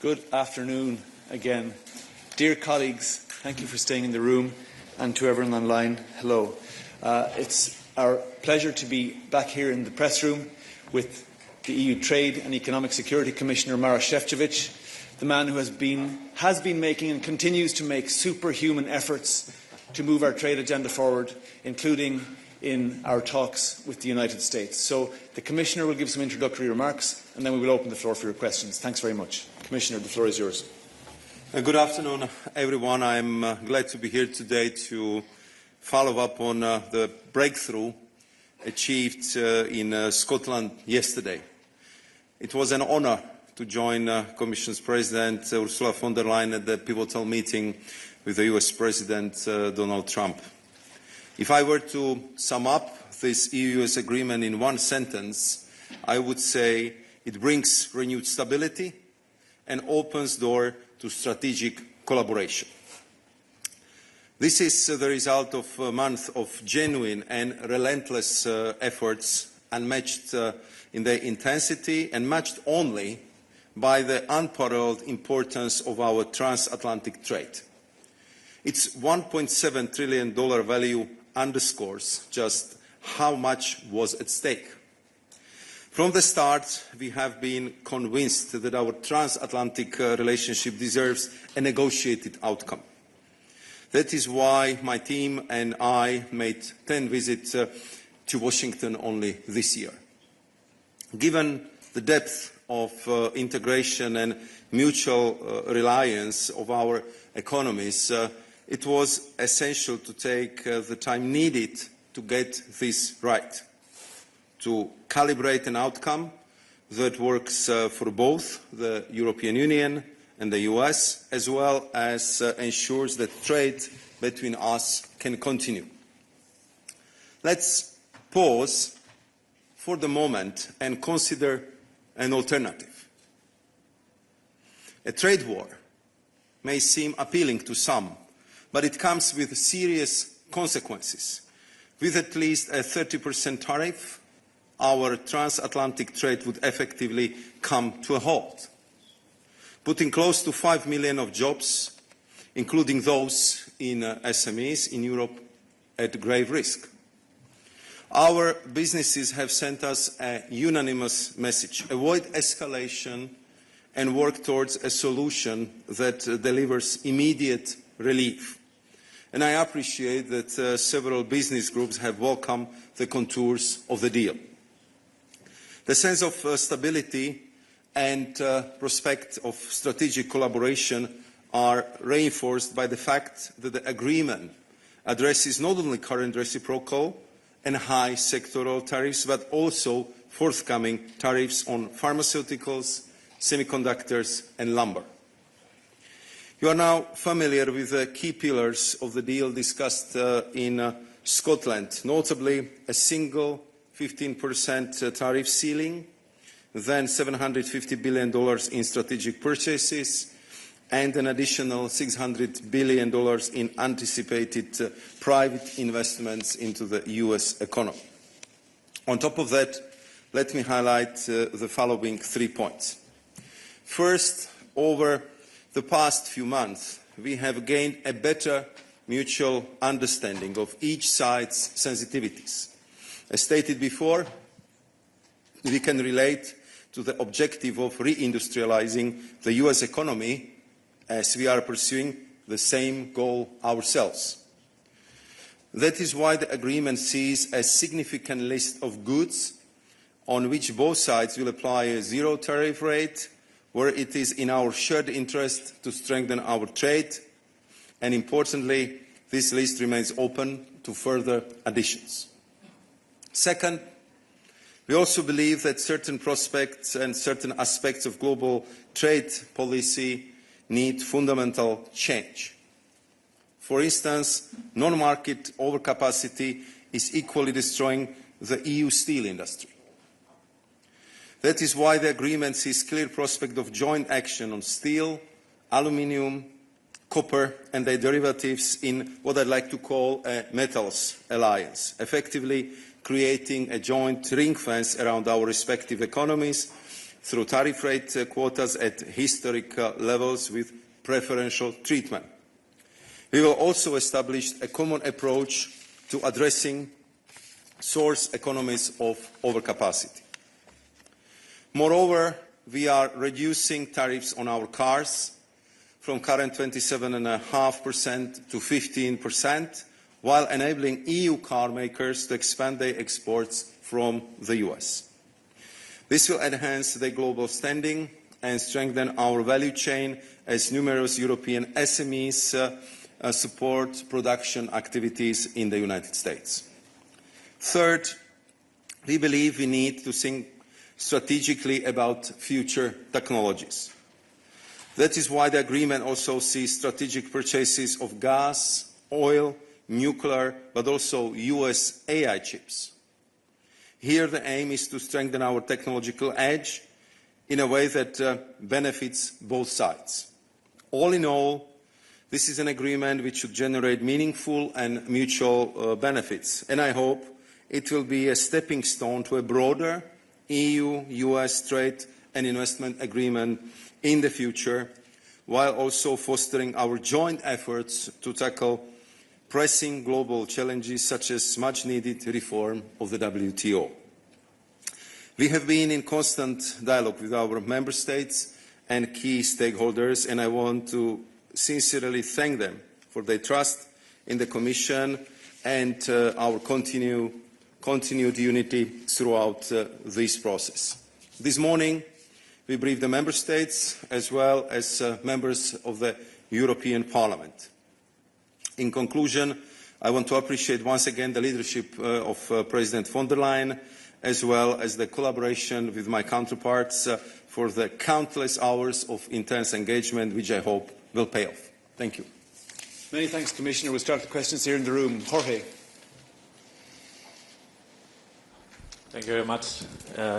Good afternoon again. Dear colleagues, thank you for staying in the room, and to everyone online, hello. It's our pleasure to be back here in the press room with the EU Trade and Economic Security Commissioner Maroš Sefcovic, the man who has been making and continues to make superhuman efforts to move our trade agenda forward, including in our talks with the United States. So the Commissioner will give some introductory remarks, and then we will open the floor for your questions. Thanks very much. Commissioner, the floor is yours. Good afternoon, everyone. I'm glad to be here today to follow up on the breakthrough achieved in Scotland yesterday. It was an honour to join Commission's President Ursula von der Leyen at the pivotal meeting with the US President Donald Trump. If I were to sum up this EU-US agreement in one sentence, I would say it brings renewed stability and opens the door to strategic collaboration. This is the result of a month of genuine and relentless efforts, unmatched in their intensity and matched only by the unparalleled importance of our transatlantic trade. Its $1.7 trillion value underscores just how much was at stake. From the start, we have been convinced that our transatlantic relationship deserves a negotiated outcome. That is why my team and I made 10 visits to Washington only this year. Given the depth of integration and mutual reliance of our economies, it was essential to take the time needed to get this right, to calibrate an outcome that works for both the European Union and the US, as well as ensures that trade between us can continue. Let's pause for the moment and consider an alternative. A trade war may seem appealing to some, but it comes with serious consequences. With at least a 30% tariff, our transatlantic trade would effectively come to a halt, putting close to 5 million of jobs, including those in SMEs in Europe, at grave risk. Our businesses have sent us a unanimous message: avoid escalation and work towards a solution that delivers immediate relief. And I appreciate that several business groups have welcomed the contours of the deal. The sense of stability and prospect of strategic collaboration are reinforced by the fact that the agreement addresses not only current reciprocal and high sectoral tariffs, but also forthcoming tariffs on pharmaceuticals, semiconductors and lumber. You are now familiar with the key pillars of the deal discussed in Scotland, notably a single 15% tariff ceiling, then $750 billion in strategic purchases, and an additional $600 billion in anticipated private investments into the US economy. On top of that, let me highlight the following 3 points. First, over the past few months, we have gained a better mutual understanding of each side's sensitivities. As stated before, we can relate to the objective of reindustrializing the US economy, as we are pursuing the same goal ourselves. That is why the agreement sees a significant list of goods on which both sides will apply a zero tariff rate, where it is in our shared interest to strengthen our trade, and importantly, this list remains open to further additions. Second, we also believe that certain prospects and certain aspects of global trade policy need fundamental change. For instance, non-market overcapacity is equally destroying the EU steel industry. That is why the agreement sees clear prospect of joint action on steel, aluminium, copper and their derivatives in what I'd like to call a metals alliance, effectively creating a joint ring fence around our respective economies through tariff rate quotas at historic levels with preferential treatment. We will also establish a common approach to addressing source economies of overcapacity. Moreover, we are reducing tariffs on our cars from current 27.5% to 15%, while enabling EU car makers to expand their exports from the US. This will enhance their global standing and strengthen our value chain as numerous European SMEs support production activities in the United States. Third, we believe we need to think strategically about future technologies. That is why the agreement also sees strategic purchases of gas, oil, nuclear, but also US AI chips. Here the aim is to strengthen our technological edge in a way that benefits both sides. All in all, this is an agreement which should generate meaningful and mutual benefits, and I hope it will be a stepping stone to a broader EU-US trade and investment agreement in the future, while also fostering our joint efforts to tackle pressing global challenges such as much-needed reform of the WTO. We have been in constant dialogue with our member states and key stakeholders, and I want to sincerely thank them for their trust in the Commission and our continued unity throughout this process. This morning, we briefed the member states as well as members of the European Parliament. In conclusion, I want to appreciate once again the leadership of President von der Leyen, as well as the collaboration with my counterparts for the countless hours of intense engagement, which I hope will pay off. Thank you. Many thanks, Commissioner. We'll start the questions here in the room. Jorge. Thank you very much.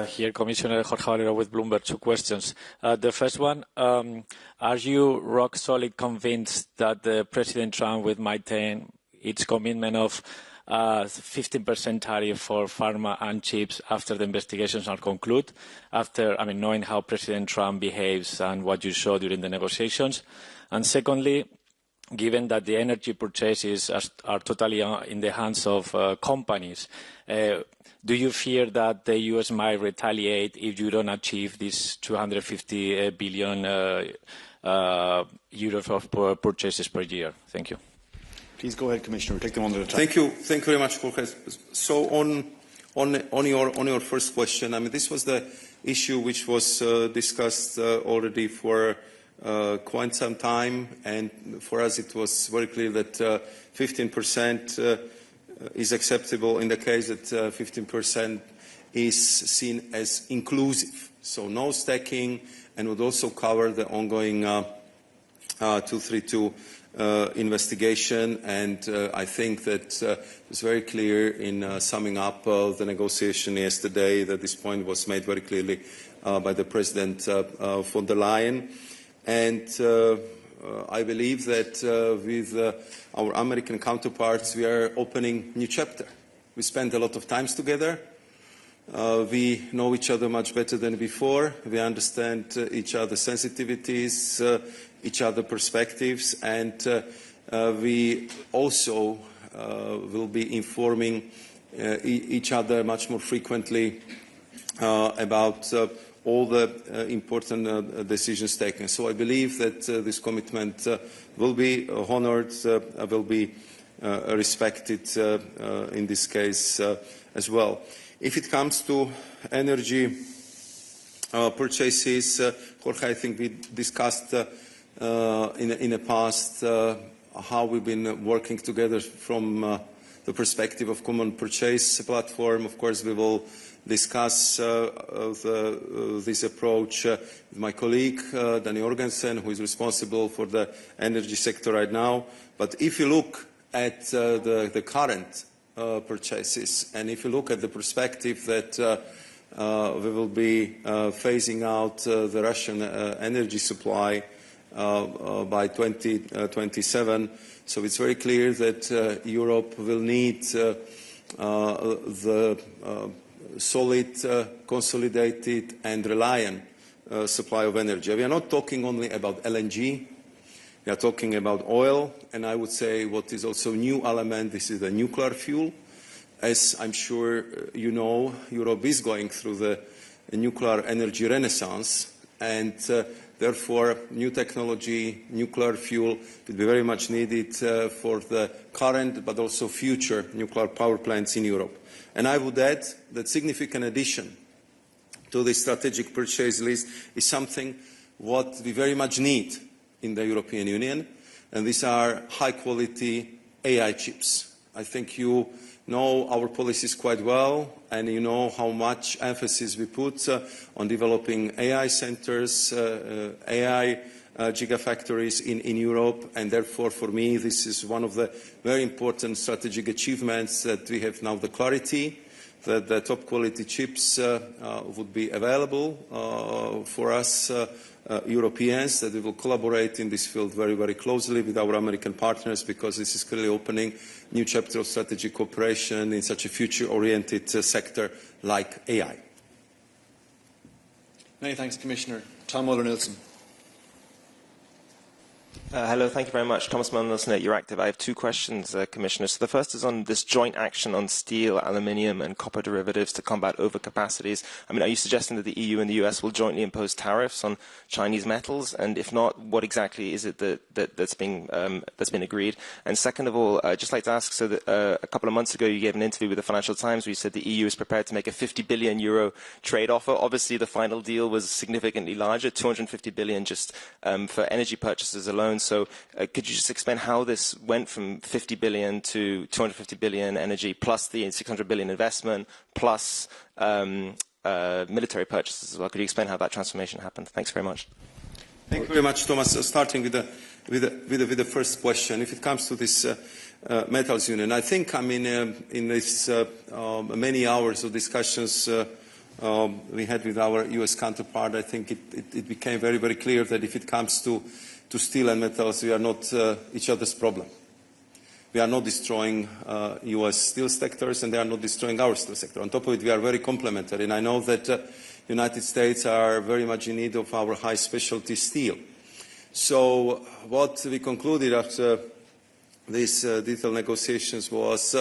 Here, Commissioner Jorge Valero with Bloomberg. Two questions. The first one, are you rock solid convinced that President Trump will maintain its commitment of 15% tariff for pharma and chips after the investigations are concluded, knowing how President Trump behaves and what you saw during the negotiations? And secondly, given that the energy purchases are totally in the hands of companies, do you fear that the US might retaliate if you don't achieve this 250 billion euros of purchases per year? Thank you. Please go ahead, Commissioner. We'll take them one at a time. Thank you. Thank you very much, Jorge. So on your first question, I mean, this was the issue which was discussed already for quite some time, and for us it was very clear that 15% is acceptable in the case that 15% is seen as inclusive. So no stacking, and would also cover the ongoing 232 investigation. And I think that it's very clear in summing up the negotiation yesterday that this point was made very clearly by the President von der Leyen. And I believe that with our American counterparts, we are opening a new chapter. We spent a lot of time together. We know each other much better than before. We understand each other's sensitivities, each other's perspectives, and we also will be informing each other much more frequently about all the important decisions taken. So I believe that this commitment will be honoured, will be respected in this case as well. If it comes to energy purchases, Jorge, I think we discussed in the past how we've been working together from the perspective of common purchase platform. Of course, we will discuss this approach with my colleague, Danny Jorgensen, who is responsible for the energy sector right now. But if you look at the current purchases, and if you look at the perspective that we will be phasing out the Russian energy supply by 2027, so it's very clear that Europe will need the solid, consolidated and reliant supply of energy. We are not talking only about LNG. We are talking about oil, and I would say what is also a new element, this is the nuclear fuel. As I'm sure you know, Europe is going through the nuclear energy renaissance, and therefore new technology, nuclear fuel will be very much needed for the current but also future nuclear power plants in Europe. And I would add that significant addition to the strategic purchase list is something what we very much need in the European Union, and these are high-quality AI chips. I think you know our policies quite well, and you know how much emphasis we put on developing AI centers, AI gigafactories in Europe, and therefore for me this is one of the very important strategic achievements that we have now the clarity that the top quality chips would be available for us Europeans, that we will collaborate in this field very, very closely with our American partners, because this is clearly opening a new chapter of strategic cooperation in such a future-oriented sector like AI. Many thanks, Commissioner. Tom Muller-Nielsen. Hello, thank you very much. Thomas Muller-Nielsen at Euractiv. I have two questions, Commissioner. So the first is on this joint action on steel, aluminium and copper derivatives to combat overcapacities. I mean, are you suggesting that the EU and the US will jointly impose tariffs on Chinese metals? And if not, what exactly is it that's been agreed? And second of all, I'd just like to ask, so that a couple of months ago you gave an interview with the Financial Times where you said the EU is prepared to make a 50 billion euro trade offer. Obviously, the final deal was significantly larger, 250 billion just for energy purchases alone. So could you just explain how this went from 50 billion to 250 billion energy plus the 600 billion investment plus military purchases as well? Could you explain how that transformation happened? Thanks very much. Thank you very much, Thomas. Starting with the first question, if it comes to this metals union, I think, I mean, in this many hours of discussions we had with our US counterpart, I think it became very, very clear that if it comes to steel and metals, we are not each other's problem. We are not destroying US steel sectors, and they are not destroying our steel sector. On top of it, we are very complementary, and I know that United States are very much in need of our high specialty steel. So what we concluded after these detailed negotiations was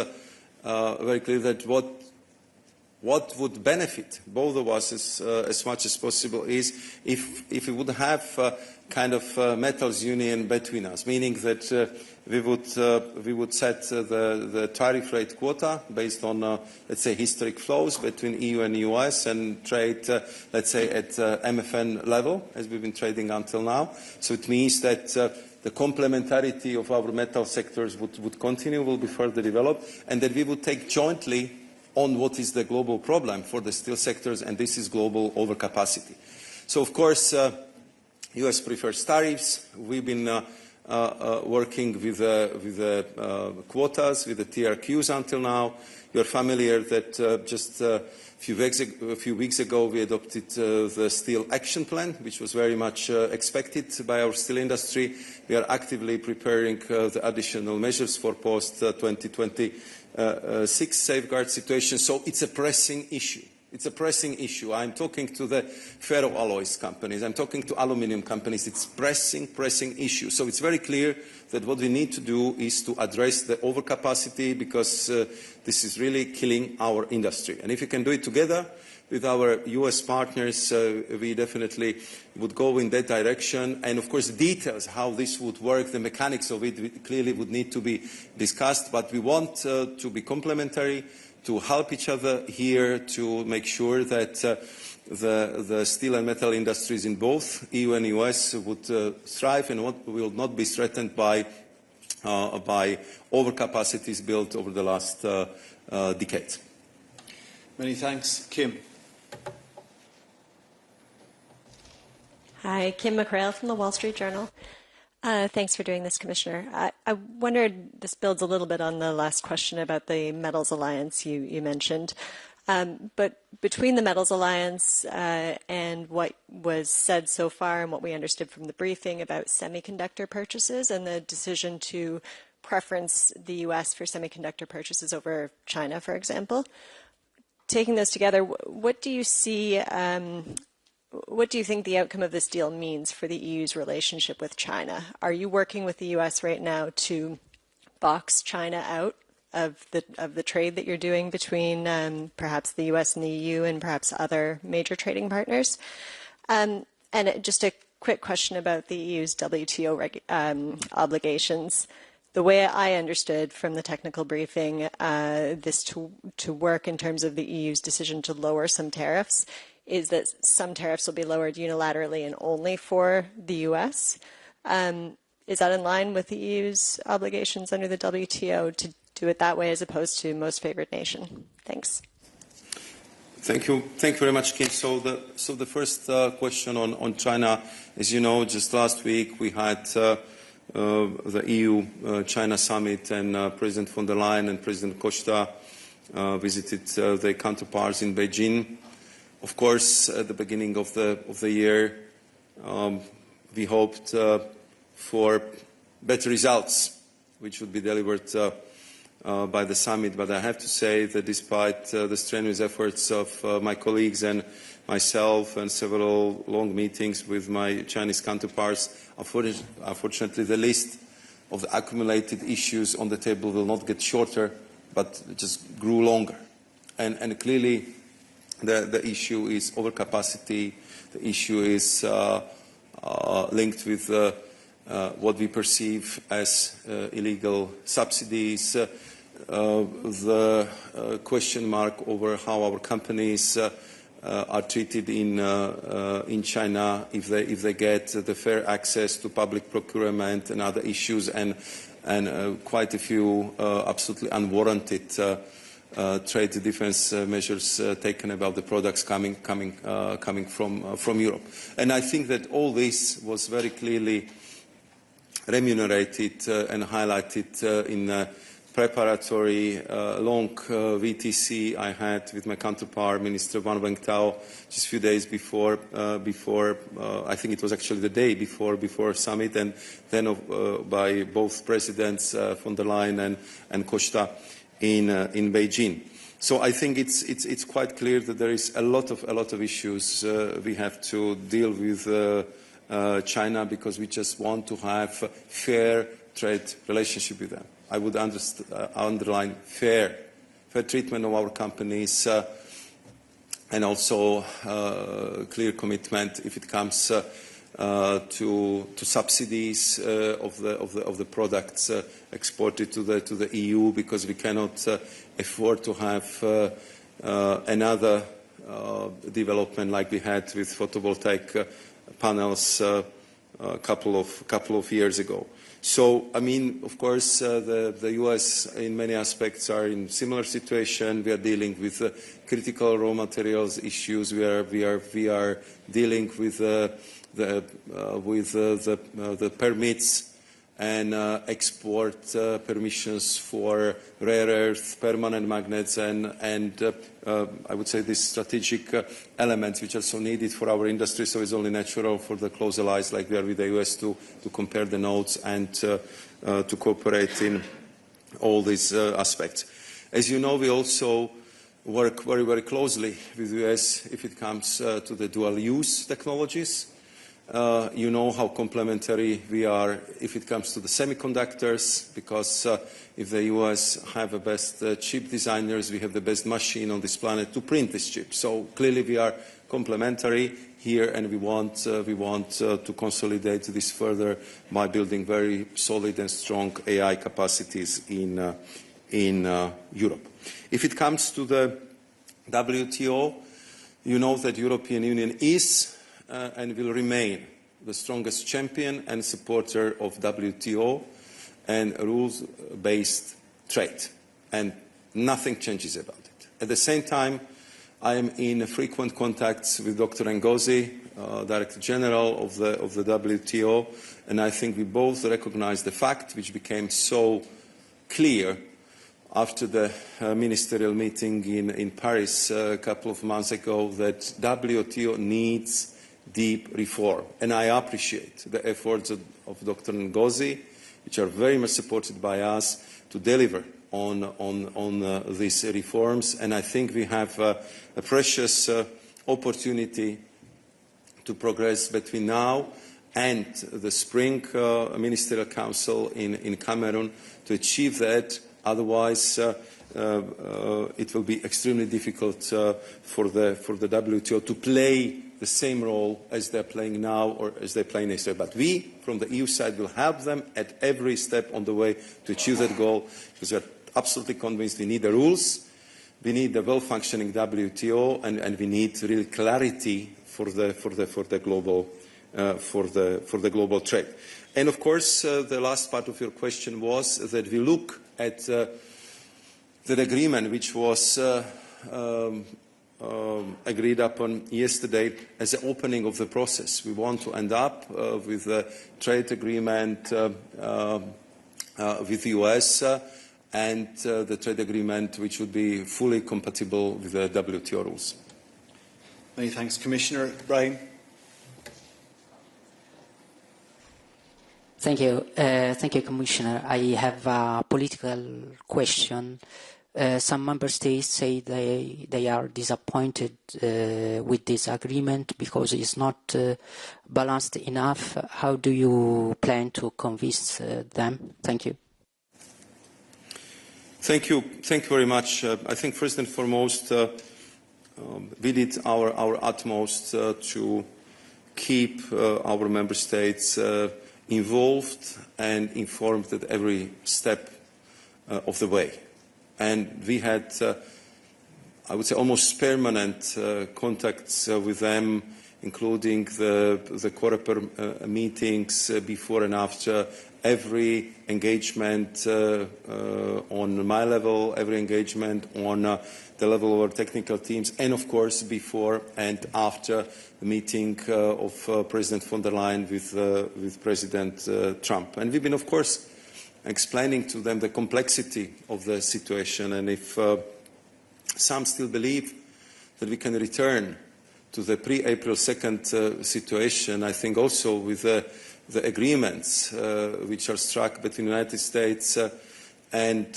very clear that what would benefit both of us as much as possible is if we would have kind of metals union between us, meaning that we would set the tariff rate quota based on, let's say, historic flows between EU and US and trade, let's say, at MFN level, as we've been trading until now. So it means that the complementarity of our metal sectors would continue, will be further developed, and that we would take jointly on what is the global problem for the steel sectors, and this is global overcapacity. So, of course, US prefers tariffs. We've been working with the quotas, with the TRQs until now. You're familiar that just a few weeks ago we adopted the Steel Action Plan, which was very much expected by our steel industry. We are actively preparing the additional measures for post-2026 safeguard situation. So it's a pressing issue. It's a pressing issue. I'm talking to the ferroalloys companies. I'm talking to aluminium companies. It's pressing issue. So it's very clear that what we need to do is to address the overcapacity, because this is really killing our industry. And if we can do it together with our US partners, we definitely would go in that direction. And of course, the details, how this would work, the mechanics of it clearly would need to be discussed. But we want to be complementary, to help each other here, to make sure that the steel and metal industries in both EU and US would thrive and will not be threatened by overcapacities built over the last decades. Many thanks. Kim. Hi, Kim McCrail from the Wall Street Journal. Thanks for doing this, Commissioner. I wondered, this builds a little bit on the last question about the Metals Alliance you mentioned. But between the Metals Alliance and what was said so far and what we understood from the briefing about semiconductor purchases and the decision to preference the US for semiconductor purchases over China, for example, taking those together, what do you see what do you think the outcome of this deal means for the EU's relationship with China? Are you working with the US right now to box China out of the trade that you're doing between perhaps the US and the EU and perhaps other major trading partners? And just a quick question about the EU's WTO obligations. The way I understood from the technical briefing this to work in terms of the EU's decision to lower some tariffs is that some tariffs will be lowered unilaterally and only for the US. Is that in line with the EU's obligations under the WTO to do it that way as opposed to most favored nation? Thanks. Thank you very much, Kim. So the first question on China, as you know, just last week we had the EU-China summit, and President von der Leyen and President Costa visited their counterparts in Beijing. Of course, at the beginning of the year, we hoped for better results, which would be delivered by the summit. But I have to say that despite the strenuous efforts of my colleagues and myself and several long meetings with my Chinese counterparts, unfortunately the list of the accumulated issues on the table will not get shorter, but it just grew longer. And clearly the issue is overcapacity. The issue is linked with what we perceive as illegal subsidies, the question mark over how our companies are treated in China if they get the fair access to public procurement and other issues, and quite a few absolutely unwarranted trade defense measures taken about the products coming from Europe. And I think that all this was very clearly remunerated and highlighted in preparatory long VTC I had with my counterpart, Minister Wang Wentao, just a few days before I think it was actually the day before summit, and then by both presidents von der Leyen and Costa in Beijing. So I think it's quite clear that there is a lot of issues we have to deal with China, because we just want to have a fair trade relationship with them. I would underline fair treatment of our companies, and also clear commitment if it comes to subsidies of the products exported to the EU, because we cannot afford to have another development like we had with photovoltaic panels a couple of years ago. So, I mean, of course, the US in many aspects are in similar situation. We are dealing with critical raw materials issues. We are dealing with the permits and export permissions for rare earth, permanent magnets, and I would say these strategic elements which are so needed for our industry. So it's only natural for the close allies like we are with the US to compare the notes and to cooperate in all these aspects. As you know, we also work very, very closely with the US if it comes to the dual-use technologies. You know how complementary we are if it comes to the semiconductors, because if the US have the best chip designers, we have the best machine on this planet to print this chip. So clearly we are complementary here, and we want to consolidate this further by building very solid and strong AI capacities in Europe. If it comes to the WTO, you know that the European Union is and will remain the strongest champion and supporter of WTO and rules-based trade, and nothing changes about it. At the same time, I am in frequent contacts with Dr. Ngozi, Director General of the WTO, and I think we both recognize the fact, which became so clear after the ministerial meeting in Paris a couple of months ago, that WTO needs deep reform. And I appreciate the efforts of Dr. Ngozi, which are very much supported by us, to deliver on these reforms. And I think we have a precious opportunity to progress between now and the spring ministerial council in Cameroon to achieve that. Otherwise, it will be extremely difficult for the WTO to play the same role as they're playing now or as they play next year. But we, from the EU side, will help them at every step on the way to achieve that goal, because we are absolutely convinced we need the rules, we need a well-functioning WTO, and we need really clarity for the global trade. And of course, the last part of your question was that we look at that agreement which was agreed upon yesterday as an opening of the process. We want to end up with a trade agreement with the US and the trade agreement which would be fully compatible with the WTO rules. Many thanks, Commissioner. Brian. Thank you, Commissioner. I have a political question. Some member states say they are disappointed with this agreement because it's not balanced enough. How do you plan to convince them? Thank you. Thank you very much. I think first and foremost, we did our utmost to keep our member states involved and informed at every step of the way. And we had, I would say, almost permanent contacts with them, including the Coreper meetings before and after, every engagement on my level, every engagement on the level of our technical teams, and of course before and after the meeting of President von der Leyen with President Trump. And we've been, of course, explaining to them the complexity of the situation, and if some still believe that we can return to the pre-April 2nd situation, I think also with the agreements which are struck between the United States and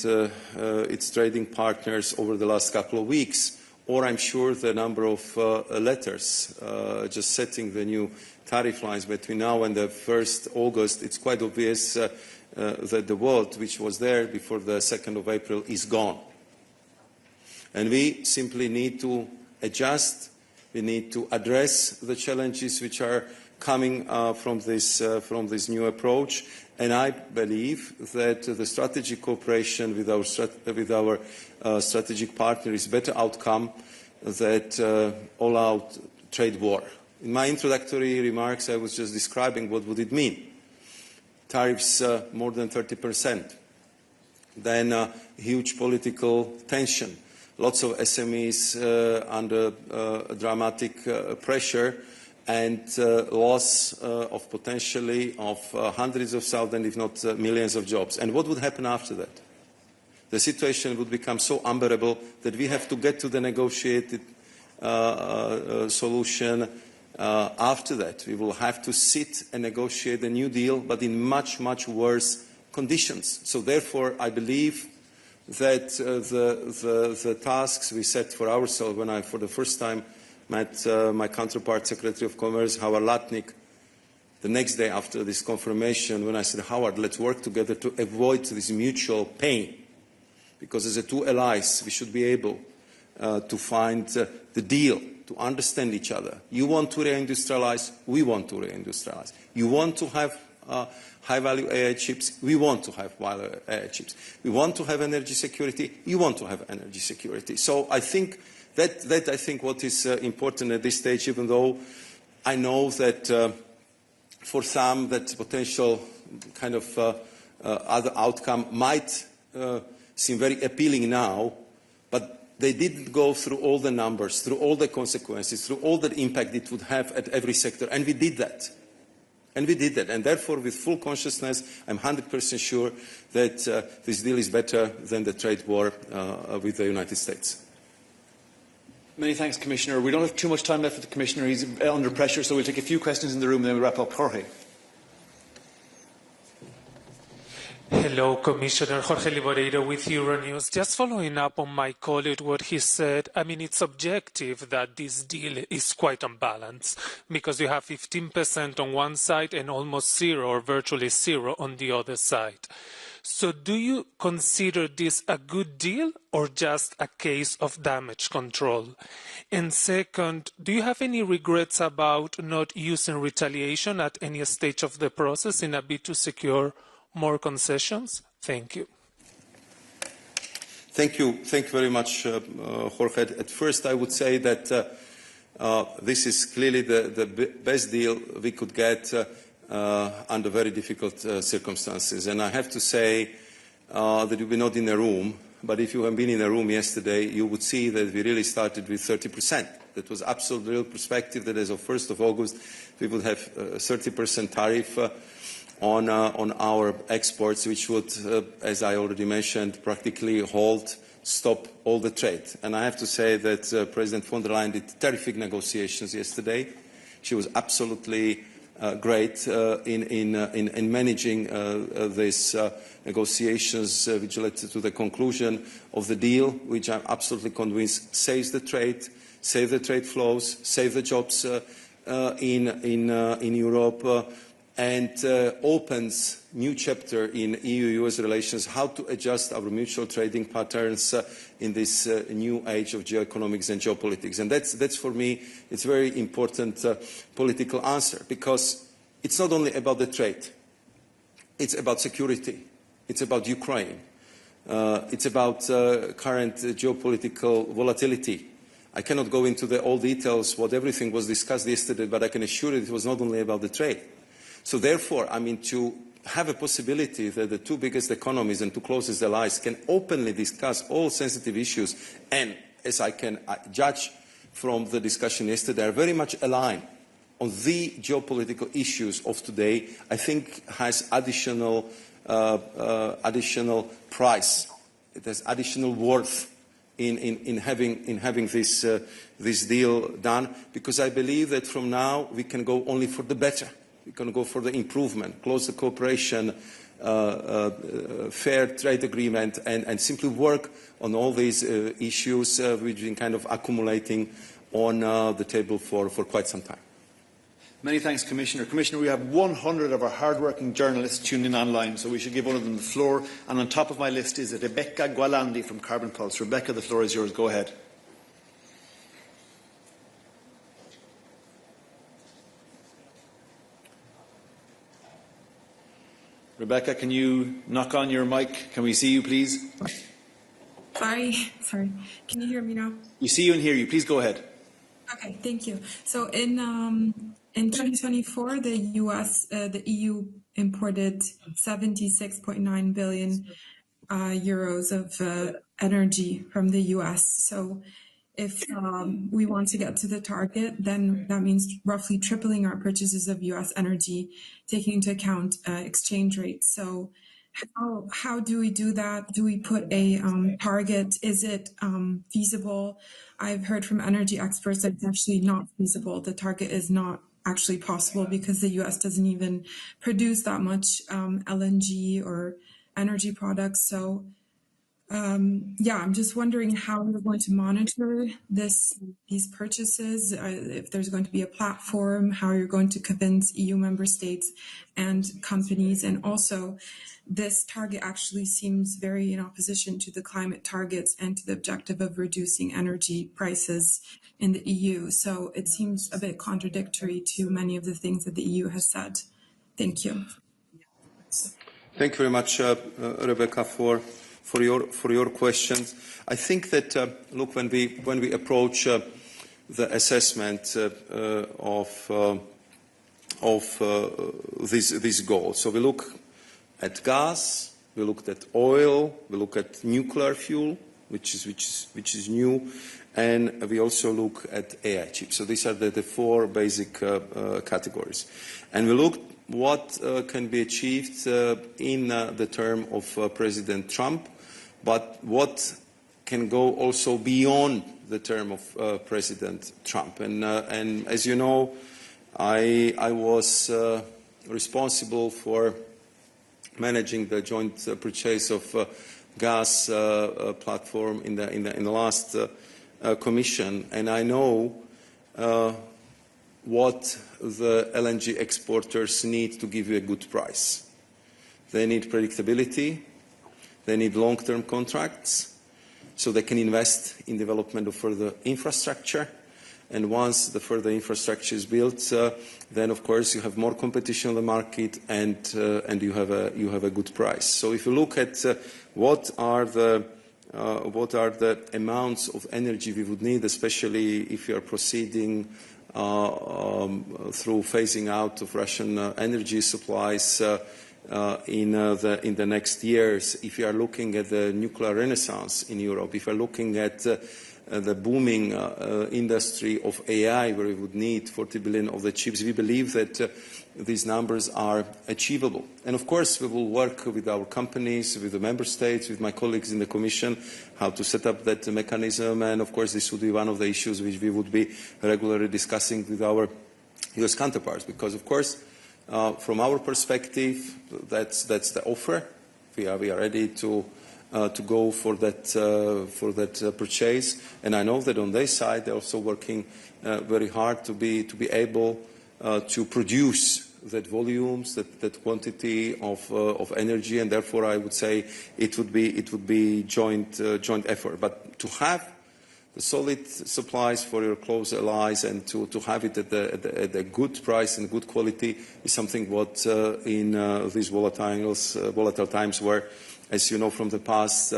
its trading partners over the last couple of weeks, or I'm sure the number of letters just setting the new tariff lines between now and the 1st August, it's quite obvious that the world which was there before the 2nd of April is gone. And we simply need to adjust, we need to address the challenges which are coming from this new approach. And I believe that the strategic cooperation with our strategic partner is a better outcome than all-out trade war. In my introductory remarks, I was just describing what would it mean. Tariffs more than 30%, then huge political tension, lots of SMEs under dramatic pressure, and loss of potentially of hundreds of thousands, if not millions of jobs. And what would happen after that? The situation would become so unbearable that we have to get to the negotiated solution. After that, we will have to sit and negotiate a new deal, but in much, much worse conditions. So therefore, I believe that the tasks we set for ourselves when I, for the first time, met my counterpart, Secretary of Commerce, Howard Lutnick, the next day after this confirmation, when I said, Howard, let's work together to avoid this mutual pain. Because as the two allies, we should be able to find the deal, to understand each other. You want to reindustrialize, we want to reindustrialize. You want to have high-value AI chips, we want to have high-value AI chips. We want to have energy security, you want to have energy security. So I think that I think what is important at this stage, even though I know that for some that potential kind of other outcome might seem very appealing now, but they didn't go through all the numbers, through all the consequences, through all the impact it would have at every sector. And we did that. And we did that. And therefore, with full consciousness, I'm 100% sure that this deal is better than the trade war with the United States. Many thanks, Commissioner. We don't have too much time left for the Commissioner. He's under pressure, so we'll take a few questions in the room and then we'll wrap up. Jorge. Hello, Commissioner Jorge Liboreiro with Euronews. Just following up on my colleague, what he said, I mean, it's objective that this deal is quite unbalanced because you have 15% on one side and almost zero or virtually zero on the other side. So do you consider this a good deal or just a case of damage control? And second, do you have any regrets about not using retaliation at any stage of the process in a bid to secure more concessions? Thank you. Thank you very much, Jorge. At first, I would say that this is clearly the best deal we could get under very difficult circumstances. And I have to say that you were not in the room, but if you have been in the room yesterday, you would see that we really started with 30%. That was absolute real perspective that as of 1st of August, we would have 30% tariff on our exports, which would, as I already mentioned, practically stop all the trade. And I have to say that President von der Leyen did terrific negotiations yesterday. She was absolutely great in managing these negotiations, which led to the conclusion of the deal, which I'm absolutely convinced saves the trade flows, saves the jobs in Europe, and opens new chapter in EU-US relations, how to adjust our mutual trading patterns in this new age of geoeconomics and geopolitics. And that's for me, it's a very important political answer, because it's not only about the trade, it's about security, it's about Ukraine, it's about current geopolitical volatility. I cannot go into all details, what everything was discussed yesterday, but I can assure you it was not only about the trade. So therefore, I mean, to have a possibility that the two biggest economies and two closest allies can openly discuss all sensitive issues, and as I can judge from the discussion yesterday, are very much aligned on the geopolitical issues of today, I think has additional price. It has additional worth in having this deal done, because I believe that from now we can go only for the better. We can go for the improvement, close the cooperation, fair trade agreement, and simply work on all these issues which have been kind of accumulating on the table for quite some time. Many thanks, Commissioner. Commissioner, we have 100 of our hard-working journalists tuned in online, so we should give one of them the floor. And on top of my list is Rebecca Gualandi from Carbon Pulse. Rebecca, the floor is yours. Go ahead. Rebecca, can you knock on your mic? Can we see you, please? Sorry. Can you hear me now? We see you and hear you. Please go ahead. Okay, thank you. So in 2024, the EU imported 76.9 billion euros of energy from the US. So if we want to get to the target, then that means roughly tripling our purchases of US energy, taking into account exchange rates. So how do we do that? Do we put a target? Is it feasible? I've heard from energy experts that it's actually not feasible. The target is not actually possible because the US doesn't even produce that much LNG or energy products. So I'm just wondering how we're going to monitor these purchases, if there's going to be a platform, how you're going to convince EU member states and companies. And also, this target actually seems very in opposition to the climate targets and to the objective of reducing energy prices in the EU. So it seems a bit contradictory to many of the things that the EU has said. Thank you. Thank you very much, Rebecca, for your questions. I think that look, when we approach the assessment of this goal, so we look at gas, we looked at oil, we look at nuclear fuel, which is new, and we also look at AI chips. So these are the four basic categories, and we looked what can be achieved in the term of President Trump, but what can go also beyond the term of President Trump. And as you know, I was responsible for managing the joint purchase of gas platform in the last Commission, and I know what the LNG exporters need to give you a good price. They need predictability, they need long-term contracts, so they can invest in development of further infrastructure. And once the further infrastructure is built, then of course you have more competition on the market, and you have a good price. So if you look at what are the amounts of energy we would need, especially if you are proceeding through phasing out of Russian energy supplies in the next years, if you are looking at the nuclear renaissance in Europe, if you are looking at the booming industry of AI, where we would need 40 billion of the chips, we believe that these numbers are achievable. And of course, we will work with our companies, with the member states, with my colleagues in the Commission, how to set up that mechanism. And of course, this would be one of the issues which we would be regularly discussing with our US counterparts. Because of course, from our perspective, that's the offer. We are ready to go for that purchase, and I know that on their side they're also working very hard to be able to produce that volumes, that quantity of energy, and therefore I would say it would be joint effort. But to have the solid supplies for your close allies and to have it at a good price and good quality is something what in these volatile times where, as you know from the past,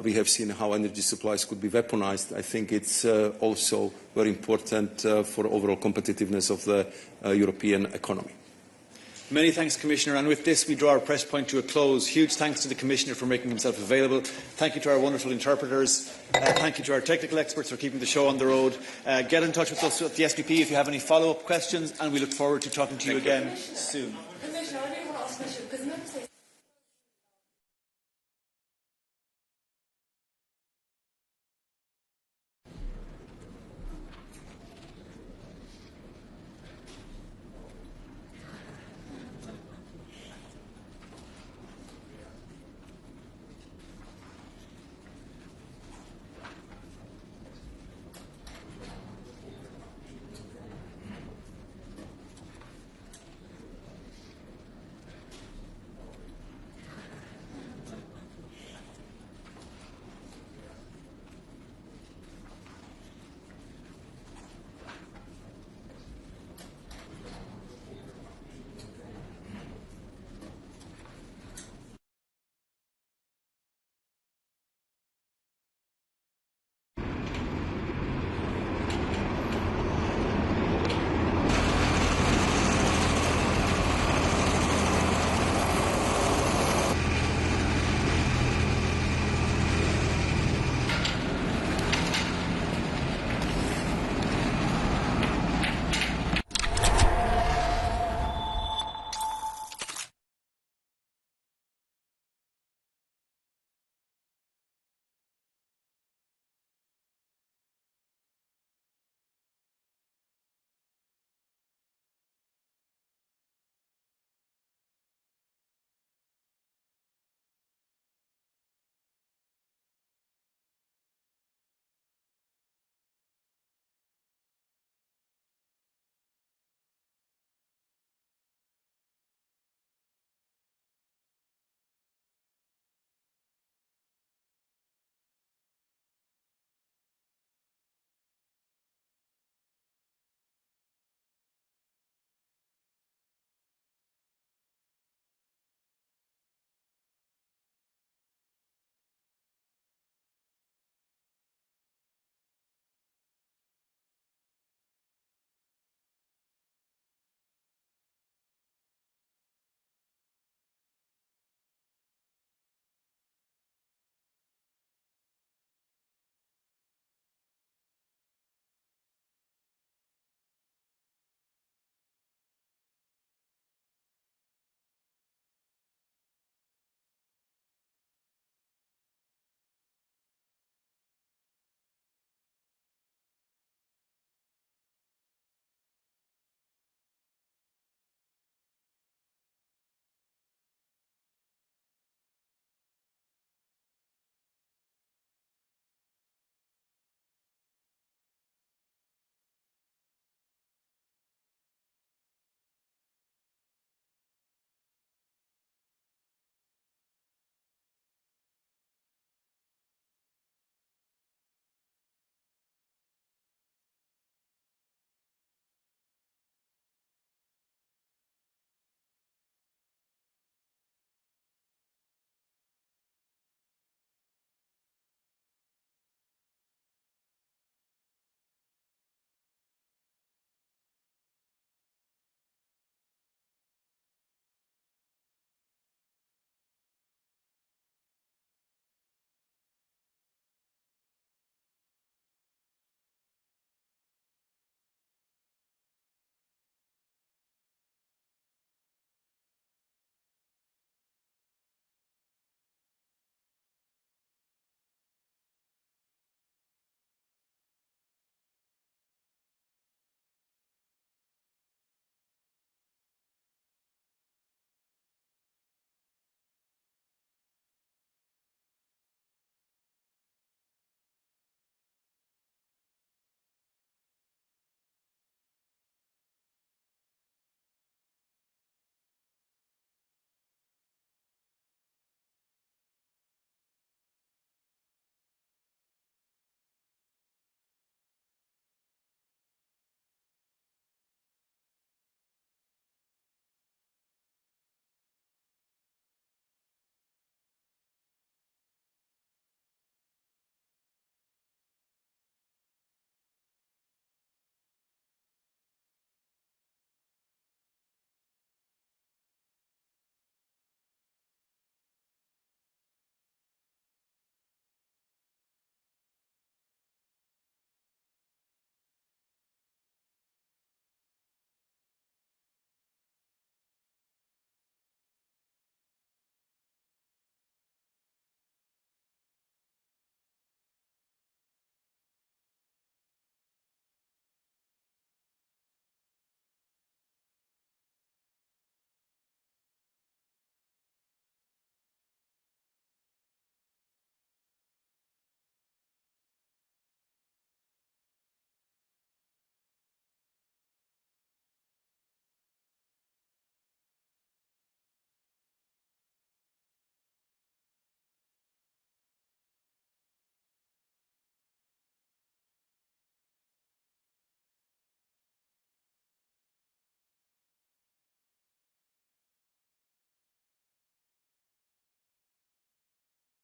we have seen how energy supplies could be weaponized. I think it's also very important for overall competitiveness of the European economy. Many thanks, Commissioner. And with this, we draw our press point to a close. Huge thanks to the Commissioner for making himself available. Thank you to our wonderful interpreters. Thank you to our technical experts for keeping the show on the road. Get in touch with us at the SPP if you have any follow-up questions, and we look forward to talking to you again soon. Commissioner, I do want to ask a question, because